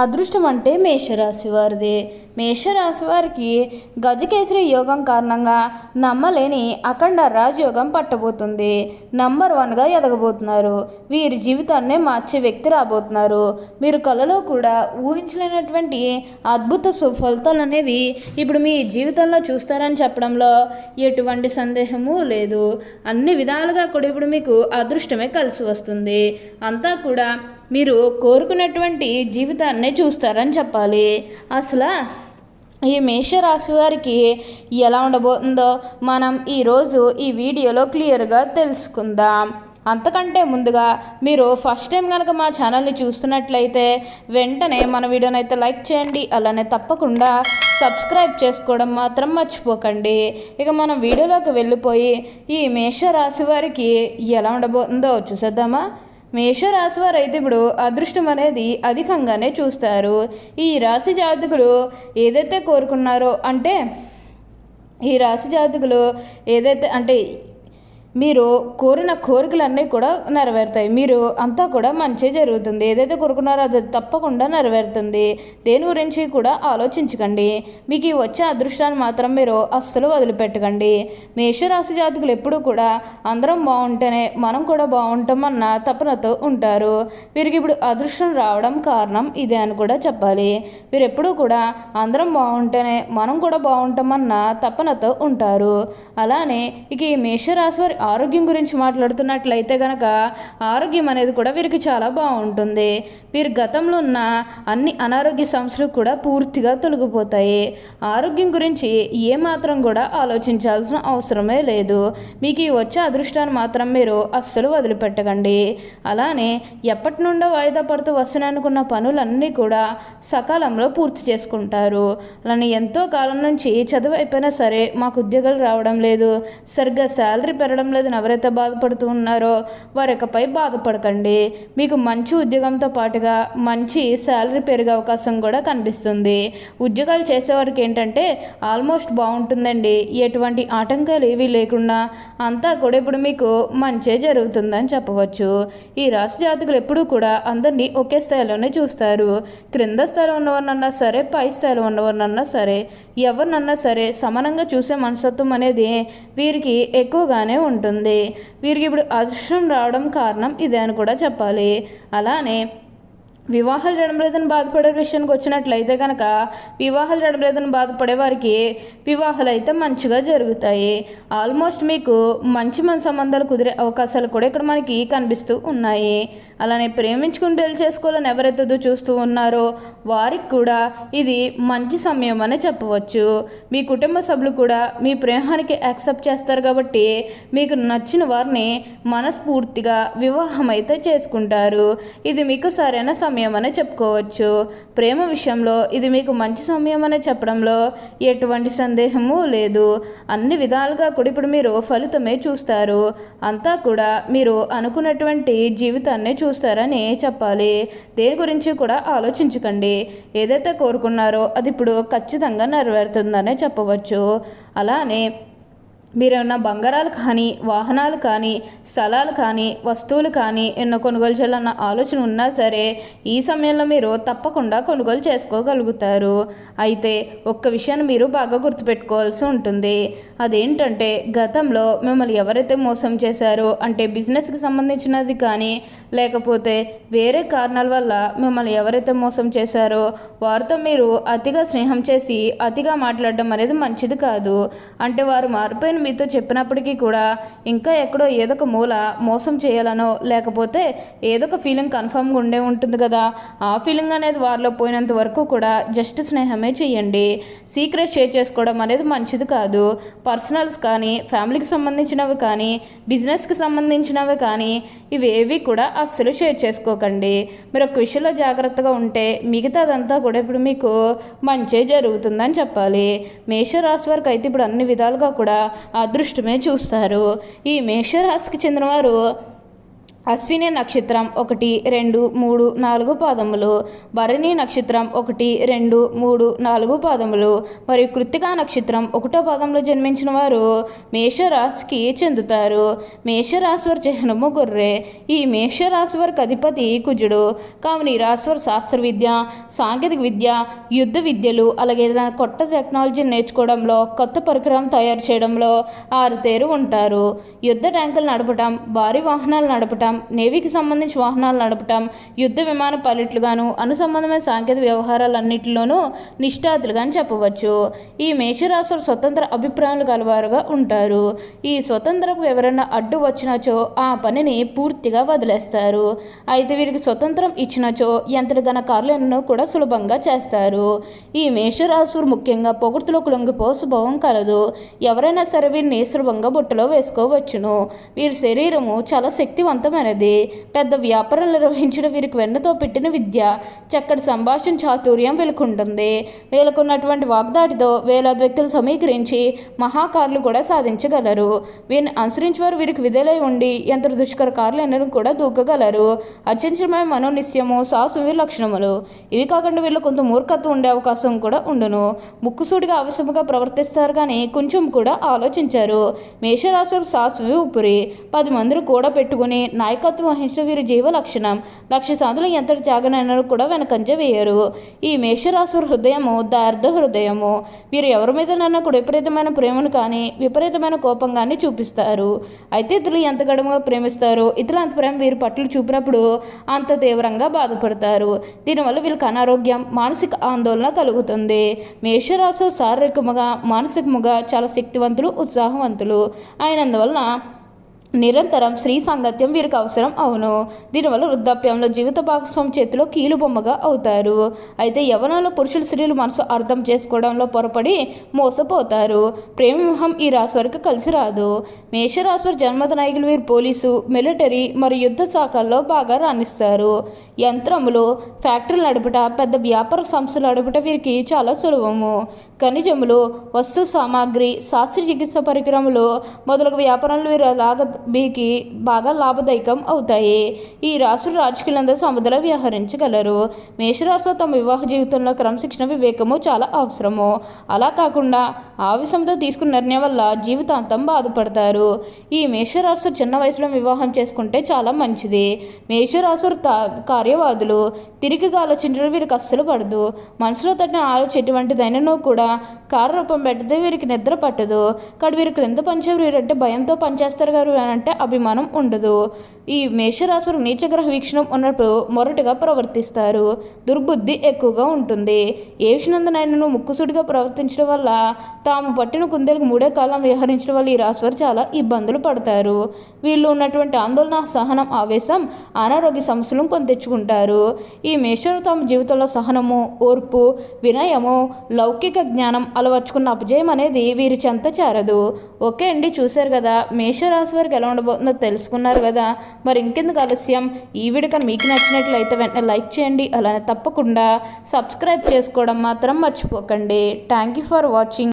అదృష్టం అంటే మేషరాశి వారిది. మేషరాశి వారికి గజకేసరి యోగం కారణంగా నమ్మలేని అఖండ రాజయోగం పట్టబోతుంది. నంబర్ 1గా ఎదగబోతున్నారు. వీరి జీవితాన్నే మార్చే వ్యక్తి రాబోతున్నారు. మీరు కలలో కూడా ఊహించలేనటువంటి అద్భుత సుఫలితాలు అనేవి ఇప్పుడు మీ జీవితంలో చూస్తారని చెప్పడంలో ఎటువంటి సందేహము లేదు. అన్ని విధాలుగా కూడా ఇప్పుడు మీకు అదృష్టమే కలిసి వస్తుంది. అంతా కూడా మీరు కోరుకున్నటువంటి జీవితాన్నే చూస్తారని చెప్పాలి. అసలు ఈ మేషరాశి వారికి ఎలా ఉండబోతుందో మనం ఈరోజు ఈ వీడియోలో క్లియర్గా తెలుసుకుందాం. అంతకంటే ముందుగా మీరు ఫస్ట్ టైం కనుక మా ఛానల్ని చూస్తున్నట్లయితే వెంటనే మన వీడియోని అయితే లైక్ చేయండి. అలానే తప్పకుండా సబ్స్క్రైబ్ చేసుకోవడం మాత్రం మర్చిపోకండి. ఇక మనం వీడియోలోకి వెళ్ళిపోయి ఈ మేషరాశి వారికి ఎలా ఉండబోతుందో చూసేద్దామా. మేషరాశి వారు అయితే ఇప్పుడు అదృష్టం అనేది అధికంగానే చూస్తారు. ఈ రాశి జాతకులు ఏదైతే కోరుకున్నారో అంటే ఈ రాశి జాతకులు ఏదైతే అంటే మీరు కోరిన కోరికలన్నీ కూడా నెరవేరుతాయి. మీరు అంతా కూడా మంచి జరుగుతుంది. ఏదైతే కోరుకున్నారో అది తప్పకుండా నెరవేరుతుంది. దేని గురించి కూడా ఆలోచించకండి. మీకు ఈ వచ్చే అదృష్టాన్ని మాత్రం మీరు అస్సలు వదిలిపెట్టకండి. మేషరాశి జాతకులు ఎప్పుడూ కూడా అందరం బాగుంటేనే మనం కూడా బాగుంటామన్న తపనతో ఉంటారు. వీరికి ఇప్పుడు అదృష్టం రావడం కారణం ఇదే అని కూడా చెప్పాలి. వీరు ఎప్పుడూ కూడా అందరం బాగుంటేనే మనం కూడా బాగుంటామన్న తపనతో ఉంటారు. అలానే ఇక ఈ మేషరాశి వారి ఆరోగ్యం గురించి మాట్లాడుతున్నట్లయితే కనుక ఆరోగ్యం అనేది కూడా వీరికి చాలా బాగుంటుంది. వీరి గతంలో ఉన్న అన్ని అనారోగ్య సమస్యలు కూడా పూర్తిగా తొలగిపోతాయి. ఆరోగ్యం గురించి ఏమాత్రం కూడా ఆలోచించాల్సిన అవసరమే లేదు. మీకు ఈ వచ్చే అదృష్టాన్ని మాత్రం మీరు అస్సలు వదిలిపెట్టకండి. అలానే ఎప్పటి నుండో వాయిదా పడుతూ వస్తున్నాయనుకున్న పనులన్నీ కూడా సకాలంలో పూర్తి చేసుకుంటారు. అలానే ఎంతో కాలం నుంచి చదువు అయిపోయినా సరే మాకు ఉద్యోగాలు రావడం లేదు, సరిగ్గా శాలరీ పెరగడం లేదని ఎవరైతే బాధపడుతూ ఉన్నారో వారికపై బాధపడకండి. మీకు మంచి ఉద్యోగంతో పాటుగా మంచి శాలరీ పెరిగే అవకాశం కూడా కనిపిస్తుంది. ఉద్యోగాలు చేసేవారికి ఏంటంటే ఆల్మోస్ట్ బాగుంటుందండి. ఎటువంటి ఆటంకాలు ఏవీ లేకుండా అంతా కూడా ఇప్పుడు మీకు మంచే జరుగుతుందని చెప్పవచ్చు. ఈ రాశి జాతకులు ఎప్పుడూ కూడా అందరినీ ఒకే స్థాయిలోనే చూస్తారు. క్రింద స్థాయిలో ఉన్నవారినన్నా సరే, పై స్థాయిలో ఉన్నవారినన్నా సరే, ఎవరినన్నా సరే సమానంగా చూసే మనస్తత్వం అనేది వీరికి ఎక్కువగానే ఉంటుంది. వీరికి ఇప్పుడు అదృష్టం రావడం కారణం ఇదే అని కూడా చెప్పాలి. అలానే వివాహాలు జరగడం లేదని బాధపడే విషయానికి వచ్చినట్లయితే కనుక వివాహాలు జరగడం లేదని బాధపడే వారికి వివాహాలు అయితే మంచిగా జరుగుతాయి. ఆల్మోస్ట్ మీకు మంచి సంబంధాలు కుదిరే అవకాశాలు కూడా ఇక్కడ మనకి కనిపిస్తూ ఉన్నాయి. అలానే ప్రేమించుకుని పెళ్లి చేసుకోవాలని ఎవరైతే చూస్తూ ఉన్నారో వారికి కూడా ఇది మంచి సమయం అని చెప్పవచ్చు. మీ కుటుంబ సభ్యులు కూడా మీ ప్రేమానికి యాక్సెప్ట్ చేస్తారు కాబట్టి మీకు నచ్చిన వారిని మనస్ఫూర్తిగా వివాహం అయితే చేసుకుంటారు. ఇది మీకు సరైన సమయం అనే చెప్పుకోవచ్చు. ప్రేమ విషయంలో ఇది మీకు మంచి సమయం అనే చెప్పడంలో ఎటువంటి సందేహము లేదు. అన్ని విధాలుగా కూడా ఇప్పుడు మీరు ఫలితమే చూస్తారు. అంతా కూడా మీరు అనుకున్నటువంటి జీవితాన్ని చూస్తారని చెప్పాలి. దేని గురించి కూడా ఆలోచించకండి. ఏదైతే కోరుకున్నారో అది ఇప్పుడు ఖచ్చితంగా నెరవేరుతుందనే చెప్పవచ్చు. అలానే మీరేమన్నా బంగారాలు కానీ, వాహనాలు కానీ, స్థలాలు కానీ, వస్తువులు కానీ ఎన్నో కొనుగోలు చేయాలన్న ఆలోచన ఉన్నా సరే ఈ సమయంలో మీరు తప్పకుండా కొనుగోలు చేసుకోగలుగుతారు. అయితే ఒక్క విషయాన్ని మీరు బాగా గుర్తుపెట్టుకోవాల్సి ఉంటుంది. అదేంటంటే గతంలో మిమ్మల్ని ఎవరైతే మోసం చేశారో అంటే బిజినెస్కి సంబంధించినది కానీ లేకపోతే వేరే కారణాల వల్ల మిమ్మల్ని ఎవరైతే మోసం చేశారో వారితో మీరు అతిగా స్నేహం చేసి అతిగా మాట్లాడడం అనేది మంచిది కాదు. అంటే వారు మారిపోయిన మీతో చెప్పినప్పటికీ కూడా ఇంకా ఎక్కడో ఏదో ఒక మూల మోసం చేయాలనో లేకపోతే ఏదో ఒక ఫీలింగ్ కన్ఫర్మ్గా ఉండే ఉంటుంది కదా, ఆ ఫీలింగ్ అనేది వారిలో పోయినంత వరకు కూడా జస్ట్ స్నేహమే చేయండి. సీక్రెట్ షేర్ చేసుకోవడం అనేది మంచిది కాదు. పర్సనల్స్ కానీ, ఫ్యామిలీకి సంబంధించినవి కానీ, బిజినెస్కి సంబంధించినవి కానీ ఇవేవి కూడా అస్సలు షేర్ చేసుకోకండి. మీరు ఒక విషయంలో జాగ్రత్తగా ఉంటే మిగతాదంతా కూడా ఇప్పుడు మీకు మంచే జరుగుతుందని చెప్పాలి. మేషరాశి వారికి అయితే ఇప్పుడు అన్ని విధాలుగా కూడా అదృష్టమే చూస్తారు. ఈ మేషరాశికి చెందినవారు అశ్విని నక్షత్రం 1, 2, 3, 4 పాదములు, భరణి నక్షత్రం 1, 2, 3, 4 పాదములు మరియు కృత్తికా నక్షత్రం 1వ పాదంలో జన్మించిన వారు మేషరాశికి చెందుతారు. మేషరాశి వారి చిహ్నము గొర్రె. ఈ మేషరాశి వారికి అధిపతి కుజుడు. కావున ఈ రాశి వారు శాస్త్ర విద్య, సాంకేతిక విద్య, యుద్ధ విద్యలు, అలాగే ఏదైనా కొత్త టెక్నాలజీని నేర్చుకోవడంలో, కొత్త పరికరాలను తయారు చేయడంలో ఆరుతేరు ఉంటారు. యుద్ధ ట్యాంకులు నడపటం, భారీ వాహనాలు నడపటం, నేవీకి సంబంధించిన వాహనాలు నడపటం, యుద్ధ విమాన పైలట్లుగాను, అనుసంబంధమైన సాంకేతిక వ్యవహారాలన్నింటిలోనూ నిష్ఠాతులుగా చెప్పవచ్చు. ఈ మేషరాశులు స్వతంత్ర అభిప్రాయాలు కలవారుగా ఉంటారు. ఈ స్వతంత్రం ఎవరైనా అడ్డు వచ్చినచో ఆ పనిని పూర్తిగా వదిలేస్తారు. అయితే వీరికి స్వతంత్రం ఇచ్చినచో ఎంతటి ఘన కార్యాలను కూడా సులభంగా చేస్తారు. ఈ మేషరాశులు ముఖ్యంగా పొగుడుతులకు లొంగిపో స్వభావం కలదు. ఎవరైనా సరే వీరిని సులభంగా బుట్టలో వేసుకోవచ్చును. వీరి శరీరము చాలా శక్తివంతమైనది. పెద్ద వ్యాపారాలు నిర్వహించిన వీరికి వెన్నతో పెట్టిన విద్య, చక్కటి సంభాషణ చాతుర్యం వీళ్ళకుంటుంది. వీళ్ళకున్నటువంటి వాగ్దాటితో వేలాది వ్యక్తులు సమీకరించి మహాకారులు కూడా సాధించగలరు. వీరిని అనుసరించి వారు వీరికి విధేలై ఉండి ఎంత దుష్కర కార్యాలను కూడా దూకగలరు. అత్యంతమైన మనోనిశ్యము, సాహసం వీరి లక్షణములు. ఇవి కాకుండా వీళ్ళు కొంత మూర్ఖత్వం ఉండే అవకాశం కూడా ఉండును. ముక్కుసూటిగా ఆవేశముగా ప్రవర్తిస్తారు కానీ కొంచెం కూడా ఆలోచించారు. మేషరాశులు సాహసవి ఊపిరి. 10 మందిని కూడా పెట్టుకుని నాయకత్వం వహించిన వీరి జీవ లక్షణం. లక్ష్య సాధనలు ఎంతటి త్యాగనైనా కూడా వెనకంజ వేయరు. ఈ మేషరాశి హృదయము దార్ఢ హృదయము. వీరు ఎవరి మీదనైనా కూడా విపరీతమైన ప్రేమను కానీ విపరీతమైన కోపం కానీ చూపిస్తారు. అయితే ఇతరులు ఎంత గడముగా ప్రేమిస్తారో ఇతరులు అంత ప్రేమ వీరి పట్ల చూపినప్పుడు అంత తీవ్రంగా బాధపడతారు. దీనివల్ల వీళ్ళకి అనారోగ్యం, మానసిక ఆందోళన కలుగుతుంది. మేషరాశి శారీరకముగా, మానసికముగా చాలా శక్తివంతులు, ఉత్సాహవంతులు అయినందువలన నిరంతరం స్త్రీ సాంగత్యం వీరికి అవసరం అవును. దీనివల్ల వృద్ధాప్యంలో జీవిత భాగస్వామి చేతిలో కీలుబొమ్మగా అవుతారు. అయితే యవ్వనంలో పురుషులు స్త్రీలు మనసు అర్థం చేసుకోవడంలో పొరపడి మోసపోతారు. ప్రేమ వివాహం ఈ రాశి వారికి కలిసి రాదు. మేషరాశి వారి జన్మద నాయకులు వీరు పోలీసు, మిలిటరీ మరియు యుద్ధ శాఖల్లో బాగా రాణిస్తారు. యంత్రములు, ఫ్యాక్టరీలు నడుపుట, పెద్ద వ్యాపార సంస్థలు నడుపుట వీరికి చాలా సులభము. ఖనిజములు, వస్తు సామాగ్రి, శాస్త్రీయ చికిత్స పరికరములు మొదలగు వ్యాపారాలు వీరు వీరికి బాగా లాభదాయకం అవుతాయి. ఈ రాష్ట్ర రాజకీయాలందరూ సముద్రంలో వ్యవహరించగలరు. మేషరాశిలో తమ వివాహ జీవితంలో క్రమశిక్షణ, వివేకము చాలా అవసరము. అలా కాకుండా ఆవేశంతో తీసుకున్న నిర్ణయం వల్ల జీవితాంతం బాధపడతారు. ఈ మేషరాశి చిన్న వయసులో వివాహం చేసుకుంటే చాలా మంచిది. మేషరాశి కార్యవాదులు. తిరిగిగా ఆలోచించడం వీరికి అస్సలు పడదు. మనసులో తట్టిన ఆలోచన ఎటువంటిదైనను కూడా కార్యరూపం పెట్టదే వీరికి నిద్ర పట్టదు. కానీ వీరు క్రింద పనిచేవారు వీరంటే భయంతో పనిచేస్తారు గారు అంటే అభిమానం ఉండదు. ఈ మేషరాశి నీచగ్రహ వీక్షణం ఉన్నప్పుడు మొరటుగా ప్రవర్తిస్తారు. దుర్బుద్ధి ఎక్కువగా ఉంటుంది. ఏ విషయంలోనైనా ముక్కుసూటిగా ప్రవర్తించడం వల్ల, తాము పట్టిన కుందేలకు 3 కాలం వ్యవహరించడం వల్ల ఈ రాశివారు చాలా ఇబ్బందులు పడతారు. వీళ్ళు ఉన్నటువంటి ఆందోళన, సహనం, ఆవేశం, అనారోగ్య సమస్యలను కొని తెచ్చుకుంటారు. ఈ మేషరాశి తమ జీవితంలో సహనము, ఓర్పు, వినయము, లౌకిక జ్ఞానం అలవర్చుకున్న అపజయం అనేది వీరి చెంత చేరదు. ఓకే అండి, చూశారు కదా మేషరాశి వారికి ఎలా ఉండబోతుందో తెలుసుకున్నారు కదా. మరి ఇంకెందుకు ఆలస్యం, ఈ వీడియో కానీ మీకు నచ్చినట్లయితే వెంటనే లైక్ చేయండి. అలానే తప్పకుండా సబ్స్క్రైబ్ చేసుకోవడం మాత్రం మర్చిపోకండి. Thank you for watching.